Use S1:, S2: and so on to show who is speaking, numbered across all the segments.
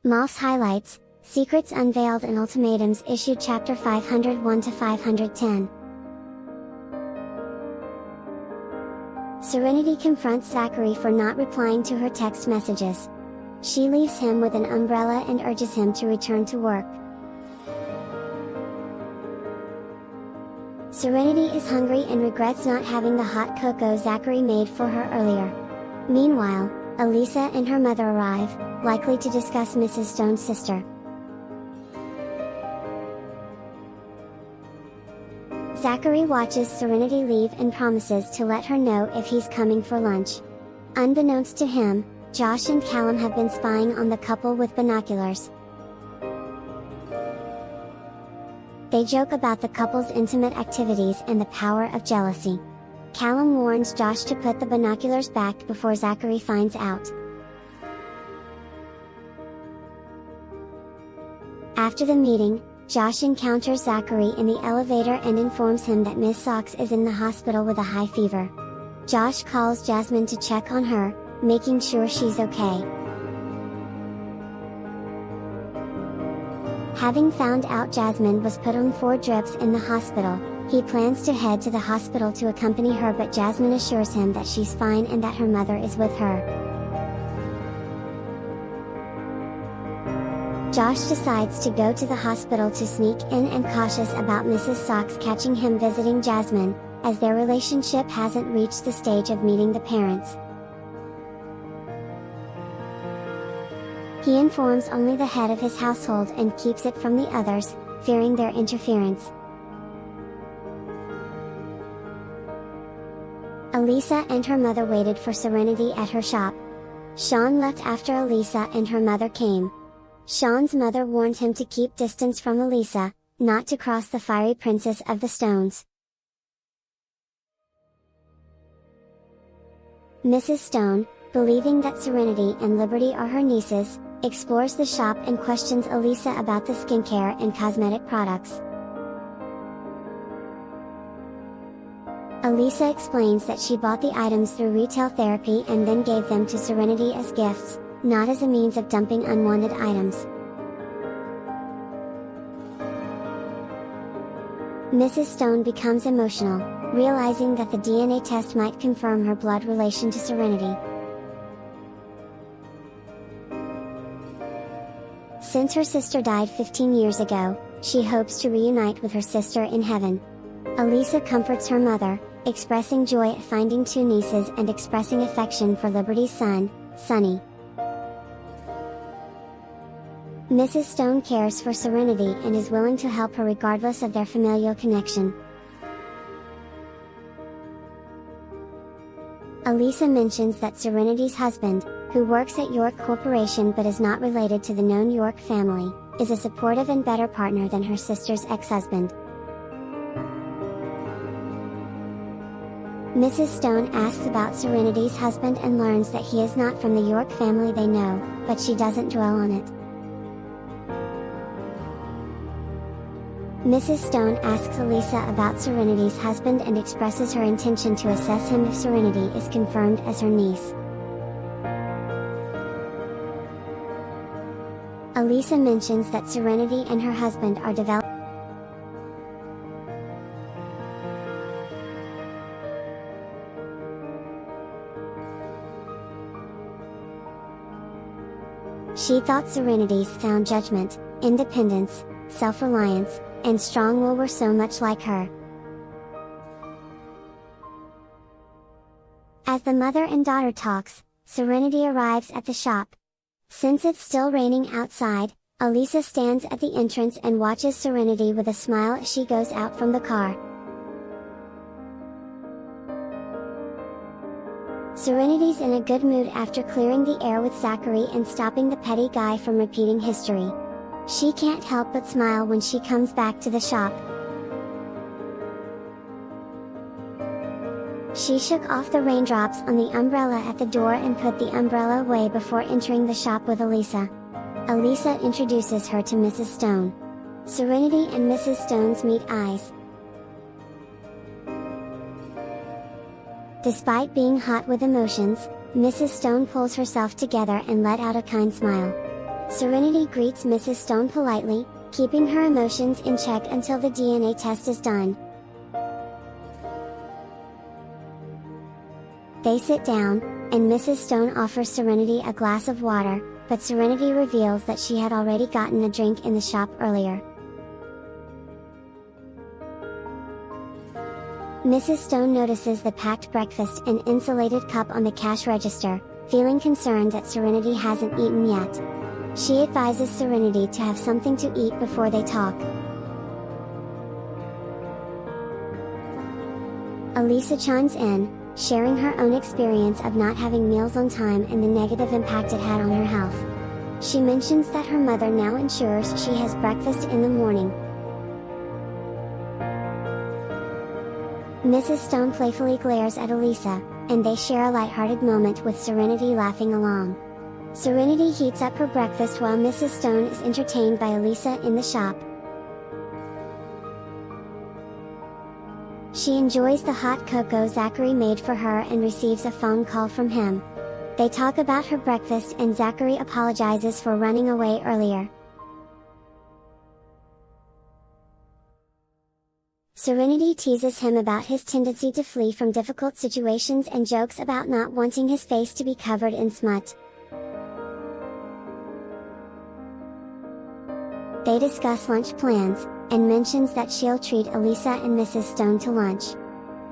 S1: Moss highlights, secrets unveiled and ultimatums issued chapter 501 to 510. Serenity confronts Zachary for not replying to her text messages. She leaves him with an umbrella and urges him to return to work. Serenity is hungry and regrets not having the hot cocoa Zachary made for her earlier. Meanwhile, Elisa and her mother arrive, likely to discuss Mrs. Stone's sister. Zachary watches Serenity leave and promises to let her know if he's coming for lunch. Unbeknownst to him, Josh and Callum have been spying on the couple with binoculars. They joke about the couple's intimate activities and the power of jealousy. Callum warns Josh to put the binoculars back before Zachary finds out. After the meeting, Josh encounters Zachary in the elevator and informs him that Miss Socks is in the hospital with a high fever. Josh calls Jasmine to check on her, making sure she's okay. Having found out Jasmine was put on 4 drips in the hospital, he plans to head to the hospital to accompany her, but Jasmine assures him that she's fine and that her mother is with her. Josh decides to go to the hospital to sneak in and cautious about Mrs. Socks catching him visiting Jasmine, as their relationship hasn't reached the stage of meeting the parents. He informs only the head of his household and keeps it from the others, fearing their interference. Elisa and her mother waited for Serenity at her shop. Sean left after Elisa and her mother came. Sean's mother warned him to keep distance from Elisa, not to cross the fiery princess of the stones. Mrs. Stone, believing that Serenity and Liberty are her nieces, explores the shop and questions Elisa about the skincare and cosmetic products. Elisa explains that she bought the items through retail therapy and then gave them to Serenity as gifts, not as a means of dumping unwanted items. Mrs. Stone becomes emotional, realizing that the DNA test might confirm her blood relation to Serenity. Since her sister died 15 years ago, she hopes to reunite with her sister in heaven. Elisa comforts her mother, expressing joy at finding 2 nieces and expressing affection for Liberty's son, Sonny. Mrs. Stone cares for Serenity and is willing to help her regardless of their familial connection. Elisa mentions that Serenity's husband, who works at York Corporation but is not related to the known York family, is a supportive and better partner than her sister's ex-husband. Mrs. Stone asks about Serenity's husband and learns that he is not from the York family they know, but she doesn't dwell on it. Mrs. Stone asks Elisa about Serenity's husband and expresses her intention to assess him if Serenity is confirmed as her niece. Elisa mentions that Serenity and her husband are developing. She thought Serenity's sound judgment, independence, self-reliance, and strong will were so much like her. As the mother and daughter talks, Serenity arrives at the shop. Since it's still raining outside, Elisa stands at the entrance and watches Serenity with a smile as she goes out from the car. Serenity's in a good mood after clearing the air with Zachary and stopping the petty guy from repeating history. She can't help but smile when she comes back to the shop. She shook off the raindrops on the umbrella at the door and put the umbrella away before entering the shop with Elisa. Elisa introduces her to Mrs. Stone. Serenity and Mrs. Stone's meet eyes. Despite being hot with emotions, Mrs. Stone pulls herself together and let out a kind smile. Serenity greets Mrs. Stone politely, keeping her emotions in check until the DNA test is done. They sit down, and Mrs. Stone offers Serenity a glass of water, but Serenity reveals that she had already gotten a drink in the shop earlier. Mrs. Stone notices the packed breakfast and insulated cup on the cash register, feeling concerned that Serenity hasn't eaten yet. She advises Serenity to have something to eat before they talk. Elisa chimes in, sharing her own experience of not having meals on time and the negative impact it had on her health. She mentions that her mother now ensures she has breakfast in the morning. Mrs. Stone playfully glares at Elisa, and they share a lighthearted moment with Serenity laughing along. Serenity heats up her breakfast while Mrs. Stone is entertained by Elisa in the shop. She enjoys the hot cocoa Zachary made for her and receives a phone call from him. They talk about her breakfast and Zachary apologizes for running away earlier. Serenity teases him about his tendency to flee from difficult situations and jokes about not wanting his face to be covered in smut. They discuss lunch plans, and mentions that she'll treat Elisa and Mrs. Stone to lunch.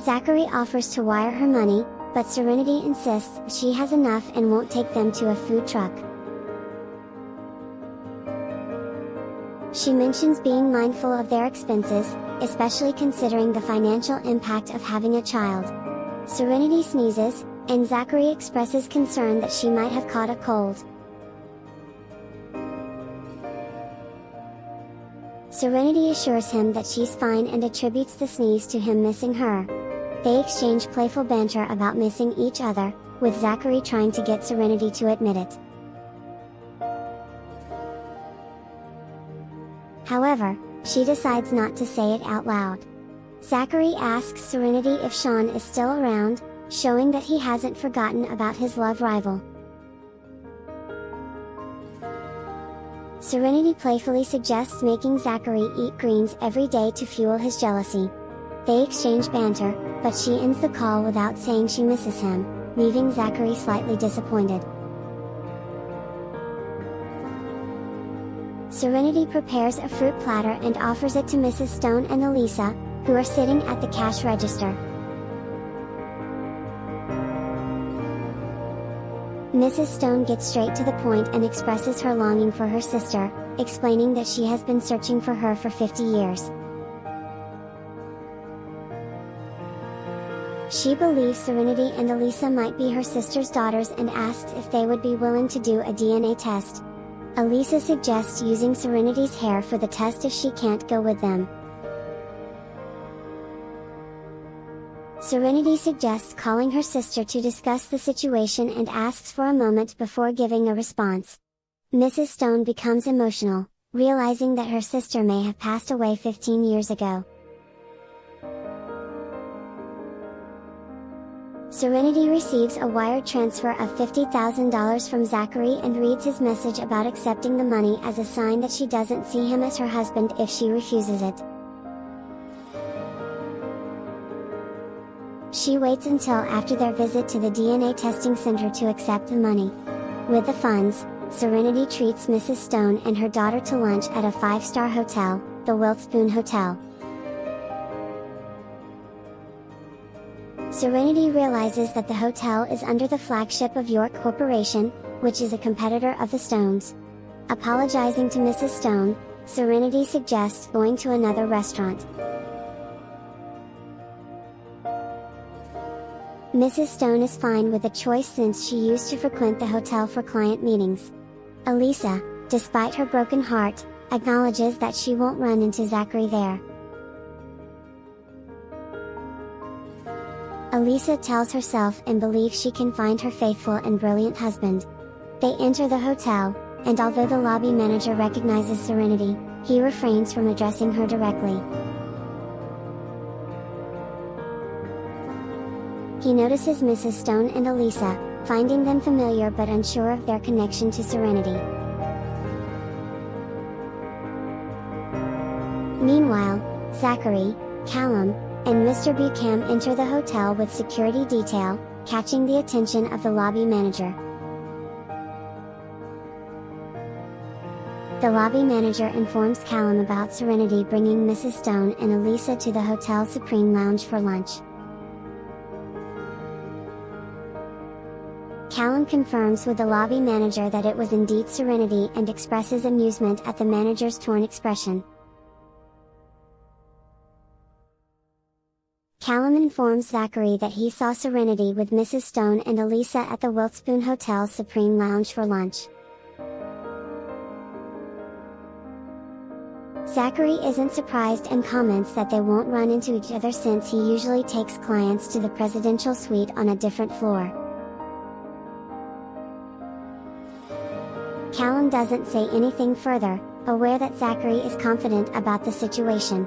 S1: Zachary offers to wire her money, but Serenity insists she has enough and won't take them to a food truck. She mentions being mindful of their expenses, especially considering the financial impact of having a child. Serenity sneezes, and Zachary expresses concern that she might have caught a cold. Serenity assures him that she's fine and attributes the sneeze to him missing her. They exchange playful banter about missing each other, with Zachary trying to get Serenity to admit it. However, she decides not to say it out loud. Zachary asks Serenity if Sean is still around, showing that he hasn't forgotten about his love rival. Serenity playfully suggests making Zachary eat greens every day to fuel his jealousy. They exchange banter, but she ends the call without saying she misses him, leaving Zachary slightly disappointed. Serenity prepares a fruit platter and offers it to Mrs. Stone and Elisa, who are sitting at the cash register. Mrs. Stone gets straight to the point and expresses her longing for her sister, explaining that she has been searching for her for 50 years. She believes Serenity and Elisa might be her sister's daughters and asks if they would be willing to do a DNA test. Elisa suggests using Serenity's hair for the test if she can't go with them. Serenity suggests calling her sister to discuss the situation and asks for a moment before giving a response. Mrs. Stone becomes emotional, realizing that her sister may have passed away 15 years ago. Serenity receives a wire transfer of $50,000 from Zachary and reads his message about accepting the money as a sign that she doesn't see him as her husband if she refuses it. She waits until after their visit to the DNA testing center to accept the money. With the funds, Serenity treats Mrs. Stone and her daughter to lunch at a 5-star hotel, the Wilkespoon Hotel. Serenity realizes that the hotel is under the flagship of York Corporation, which is a competitor of the Stones. Apologizing to Mrs. Stone, Serenity suggests going to another restaurant. Mrs. Stone is fine with the choice since she used to frequent the hotel for client meetings. Elisa, despite her broken heart, acknowledges that she won't run into Zachary there. Elisa tells herself and believes she can find her faithful and brilliant husband. They enter the hotel, and although the lobby manager recognizes Serenity, he refrains from addressing her directly. He notices Mrs. Stone and Elisa, finding them familiar but unsure of their connection to Serenity. Meanwhile, Zachary, Callum, and Mr. Buchan enter the hotel with security detail, catching the attention of the lobby manager. The lobby manager informs Callum about Serenity bringing Mrs. Stone and Elisa to the Hotel Supreme Lounge for lunch. Callum confirms with the lobby manager that it was indeed Serenity and expresses amusement at the manager's torn expression. Callum informs Zachary that he saw Serenity with Mrs. Stone and Elisa at the Wiltspoon Hotel's Supreme Lounge for lunch. Zachary isn't surprised and comments that they won't run into each other since he usually takes clients to the presidential suite on a different floor. Callum doesn't say anything further, aware that Zachary is confident about the situation.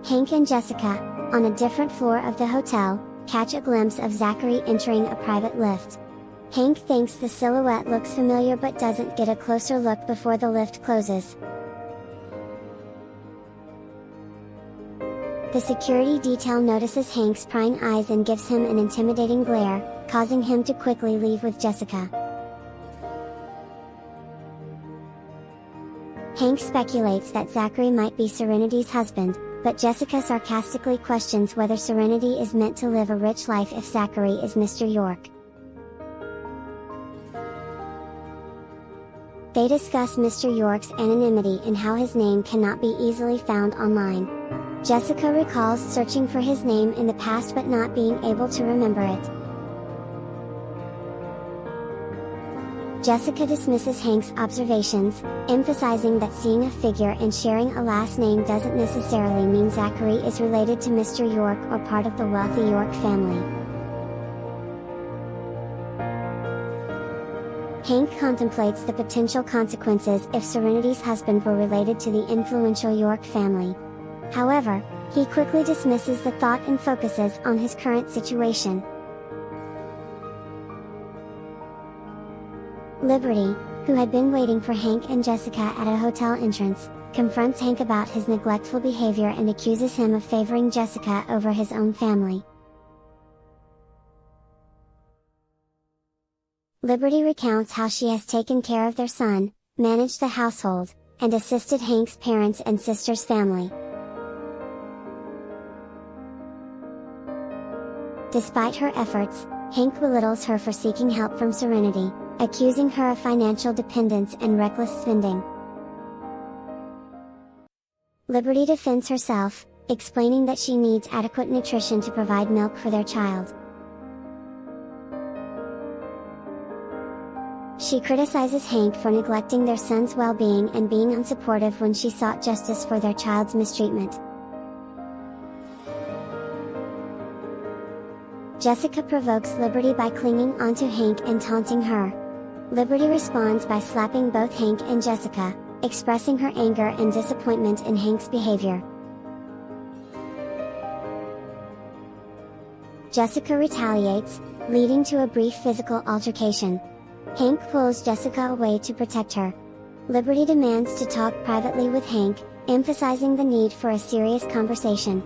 S1: Hank and Jessica, on a different floor of the hotel, catch a glimpse of Zachary entering a private lift. Hank thinks the silhouette looks familiar but doesn't get a closer look before the lift closes. The security detail notices Hank's prying eyes and gives him an intimidating glare, causing him to quickly leave with Jessica. Hank speculates that Zachary might be Serenity's husband, but Jessica sarcastically questions whether Serenity is meant to live a rich life if Zachary is Mr. York. They discuss Mr. York's anonymity and how his name cannot be easily found online. Jessica recalls searching for his name in the past but not being able to remember it. Jessica dismisses Hank's observations, emphasizing that seeing a figure and sharing a last name doesn't necessarily mean Zachary is related to Mr. York or part of the wealthy York family. Hank contemplates the potential consequences if Serenity's husband were related to the influential York family. However, he quickly dismisses the thought and focuses on his current situation. Liberty, who had been waiting for Hank and Jessica at a hotel entrance, confronts Hank about his neglectful behavior and accuses him of favoring Jessica over his own family. Liberty recounts how she has taken care of their son, managed the household, and assisted Hank's parents and sister's family. Despite her efforts, Hank belittles her for seeking help from Serenity, accusing her of financial dependence and reckless spending. Liberty defends herself, explaining that she needs adequate nutrition to provide milk for their child. She criticizes Hank for neglecting their son's well-being and being unsupportive when she sought justice for their child's mistreatment. Jessica provokes Liberty by clinging onto Hank and taunting her. Liberty responds by slapping both Hank and Jessica, expressing her anger and disappointment in Hank's behavior. Jessica retaliates, leading to a brief physical altercation. Hank pulls Jessica away to protect her. Liberty demands to talk privately with Hank, emphasizing the need for a serious conversation.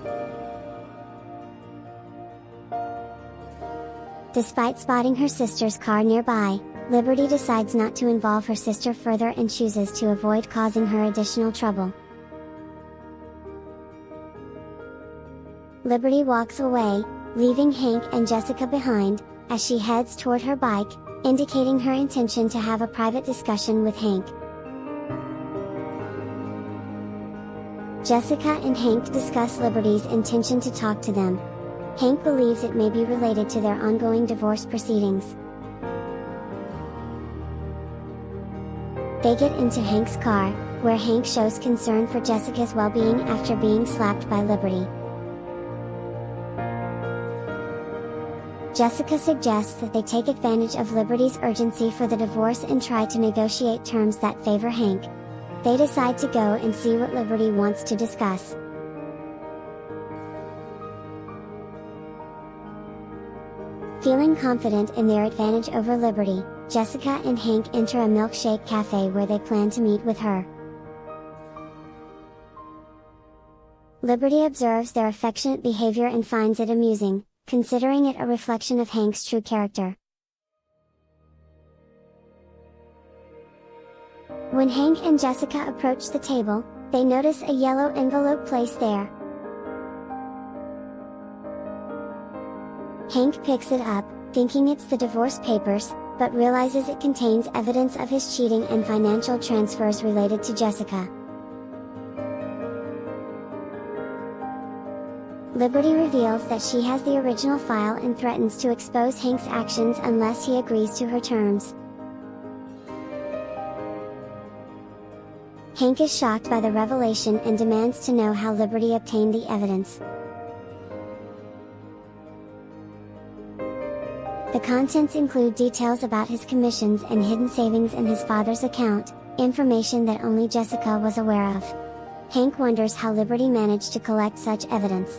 S1: Despite spotting her sister's car nearby, Liberty decides not to involve her sister further and chooses to avoid causing her additional trouble. Liberty walks away, leaving Hank and Jessica behind, as she heads toward her bike, indicating her intention to have a private discussion with Hank. Jessica and Hank discuss Liberty's intention to talk to them. Hank believes it may be related to their ongoing divorce proceedings. They get into Hank's car, where Hank shows concern for Jessica's well-being after being slapped by Liberty. Jessica suggests that they take advantage of Liberty's urgency for the divorce and try to negotiate terms that favor Hank. They decide to go and see what Liberty wants to discuss. Feeling confident in their advantage over Liberty, Jessica and Hank enter a milkshake cafe where they plan to meet with her. Liberty observes their affectionate behavior and finds it amusing, considering it a reflection of Hank's true character. When Hank and Jessica approach the table, they notice a yellow envelope placed there. Hank picks it up, thinking it's the divorce papers, but realizes it contains evidence of his cheating and financial transfers related to Jessica. Liberty reveals that she has the original file and threatens to expose Hank's actions unless he agrees to her terms. Hank is shocked by the revelation and demands to know how Liberty obtained the evidence. The contents include details about his commissions and hidden savings in his father's account, information that only Jessica was aware of. Hank wonders how Liberty managed to collect such evidence.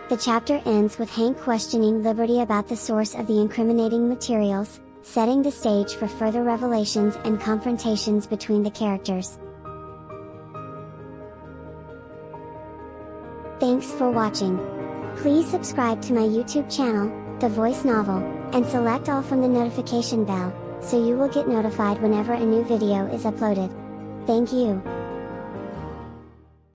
S1: The chapter ends with Hank questioning Liberty about the source of the incriminating materials, setting the stage for further revelations and confrontations between the characters. Thanks for watching. Please subscribe to my YouTube channel, The Voice Novel, and select all from the notification bell, so you will get notified whenever a new video is uploaded. Thank you.